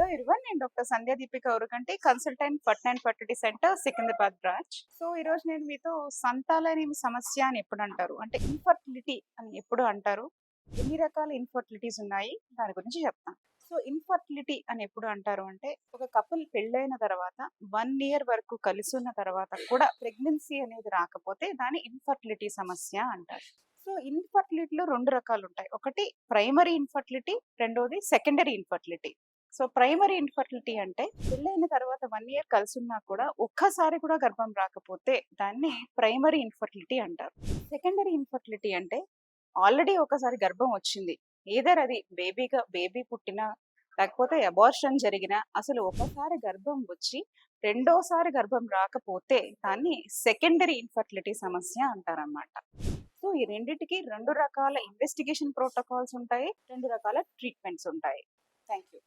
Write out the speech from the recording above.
Hello everyone, నేను doctor Sandhya Deepika Urakanti, consultant and fertility center Secunderabad branch. So ఈ రోజు నేను మీతో సంతానలేమి సమస్య అని ఎప్పుడు అంటారు, అంటే ఇన్ఫర్టిలిటీ అని ఎప్పుడు అంటారు, ఎన్ని రకాల ఇన్ఫర్టిలిటీస్ ఉన్నాయి దాని గురించి చెప్తాను. సో ఇన్ఫర్టిలిటీ అని ఎప్పుడు అంటారు అంటే, ఒక కపుల్ పెళ్ళైన తర్వాత 1 ఇయర్ వరకు కలిసి ఉన్న తర్వాత కూడా ప్రెగ్నెన్సీ అనేది రాకపోతే దాన్ని ఇన్ఫర్టిలిటీ సమస్య అంటారు. సో ఇన్ఫర్టిలిటీలో రెండు రకాలు ఉంటాయి. ఒకటి ప్రైమరీ ఇన్ఫర్టిలిటీ, రెండోది secondary infertility. So primary infertility అంటే పెళ్ళైన తర్వాత 1 ఇయర్ కలిసి ఉన్నా కూడా ఒక్కసారి కూడా గర్భం రాకపోతే దాన్ని ప్రైమరీ ఇన్ఫర్టిలిటీ అంటారు. సెకండరీ ఇన్ఫర్టిలిటీ అంటే ఆల్రెడీ ఒకసారి గర్భం వచ్చింది, ఏదర్ అది బేబీ పుట్టినా లేకపోతే అబార్షన్ జరిగినా, అసలు ఒకసారి గర్భం వచ్చి రెండోసారి గర్భం రాకపోతే దాన్ని సెకండరీ ఇన్ఫర్టిలిటీ సమస్య అంటారన్నమాట. సో ఈ రెండిటికి రెండు రకాల ఇన్వెస్టిగేషన్ ప్రోటోకాల్స్ ఉంటాయి, రెండు రకాల ట్రీట్మెంట్స్ ఉంటాయి. Thank you.